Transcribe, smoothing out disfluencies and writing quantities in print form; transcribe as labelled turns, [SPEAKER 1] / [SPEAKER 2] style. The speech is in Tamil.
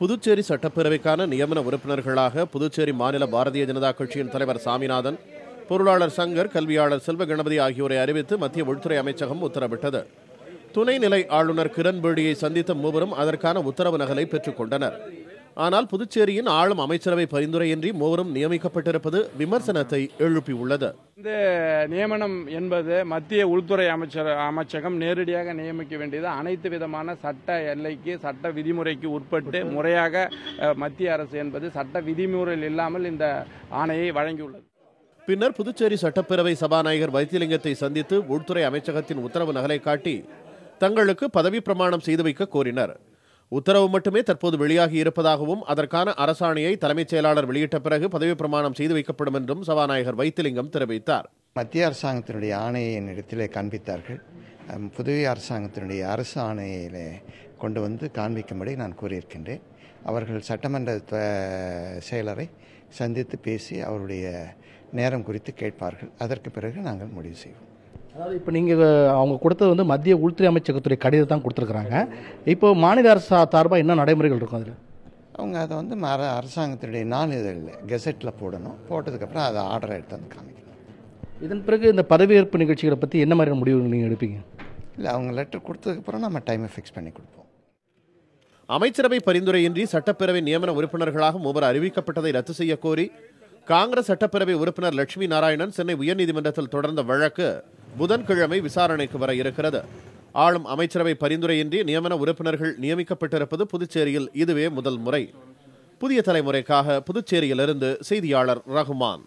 [SPEAKER 1] புதுச்சேரி சட்டப்பேரவைக்கான நியமன உறுப்பினர்களாக புதுச்சேரி மாநில பாரதிய ஜனதா கட்சியின் தலைவர் சாமிநாதன், பொருளாளர் சங்கர், கல்வியாளர் செல்வ கணபதி ஆகியோரை அறிவித்து மத்திய உள்துறை அமைச்சகம் உத்தரவிட்டது. துணைநிலை ஆளுநர் கிரண்பேடியை சந்தித்த மூவரும் அதற்கான உத்தரவு நகலை பெற்றுக் கொண்டனர். ஆனால் புதுச்சேரியின் ஆளும் அமைச்சரவை பரிந்துரையின்றி மூவரும் நியமிக்கப்பட்டிருப்பது விமர்சனத்தை எழுப்பியுள்ளது.
[SPEAKER 2] இந்த நியமனம் என்பது மத்திய உள்துறை அமைச்சகம் நேரடியாக நியமிக்க வேண்டியது. அனைத்து விதமான சட்ட எல்லைக்கு, சட்ட விதிமுறைக்கு உட்பட்டு முறையாக மத்திய அரசு என்பது சட்ட விதிமுறையில் இல்லாமல் இந்த ஆணையை வழங்கியுள்ளது.
[SPEAKER 1] பின்னர் புதுச்சேரி சட்டப்பேரவை சபாநாயகர் வைத்திலிங்கத்தை சந்தித்து உள்துறை அமைச்சகத்தின் உத்தரவு நகலை காட்டி தங்களுக்கு பதவி பிரமாணம் செய்து வைக்க கோரினர். உத்தரவு மட்டுமே தற்போது வெளியாகி இருப்பதாகவும் அதற்கான அரசாணையை தலைமைச் செயலாளர் வெளியிட்ட பிறகு பதவி பிரமாணம் செய்து வைக்கப்படும் என்றும் சபாநாயகர் வைத்திலிங்கம் தெரிவித்தார்.
[SPEAKER 3] மத்திய அரசாங்கத்தினுடைய ஆணையை என்னிடத்திலே காண்பித்தார்கள். புதுவை அரசாங்கத்தினுடைய அரசு ஆணையிலே கொண்டு வந்து காண்பிக்கும்படி நான் கூறியிருக்கின்றேன். அவர்கள் சட்டமன்ற செயலரை சந்தித்து பேசி அவருடைய நேரம் குறித்து கேட்பார்கள். அதற்கு பிறகு நாங்கள் முடிவு செய்வோம்.
[SPEAKER 4] அதாவது இப்போ நீங்கள் அவங்க கொடுத்தது வந்து மத்திய உள்துறை அமைச்சகத்துறை கடிதம் தான் கொடுத்துருக்குறாங்க. இப்போ மாநில அரசு சார்பாக என்ன நடைமுறைகள் இருக்கும்? அதில்
[SPEAKER 3] அவங்க அதை வந்து அரசாங்கத்தினுடைய நாளிதழில் கெசட்டில் போடணும். போட்டதுக்கப்புறம் அதை ஆர்டர் எடுத்து வந்து காமிக்கணும்.
[SPEAKER 4] இதன் பிறகு இந்த பதவியேற்பு நிகழ்ச்சிகளை பற்றி என்ன மாதிரியான முடிவு நீங்கள் எடுப்பீங்க?
[SPEAKER 3] இல்லை, அவங்க லெட்டர் கொடுத்ததுக்கப்புறம் நம்ம டைமை ஃபிக்ஸ் பண்ணி கொடுப்போம்.
[SPEAKER 1] அமைச்சரவை பரிந்துரையின்றி சட்டப்பேரவை நியமன உறுப்பினர்களாக மூவர் அறிவிக்கப்பட்டதை ரத்து செய்ய கோரி காங்கிரஸ் சட்டப்பேரவை உறுப்பினர் லட்சுமி நாராயணன் சென்னை உயர்நீதிமன்றத்தில் தொடர்ந்த வழக்கு புதன்கிழமை விசாரணைக்கு வர இருக்கிறது. ஆளும் அமைச்சரவை பரிந்துரையின்றி நியமன உறுப்பினர்கள் நியமிக்கப்பட்டிருப்பது புதுச்சேரியில் இதுவே முதல் முறை. புதிய தலைமுறைக்காக புதுச்சேரியிலிருந்து செய்தியாளர் ரகுமான்.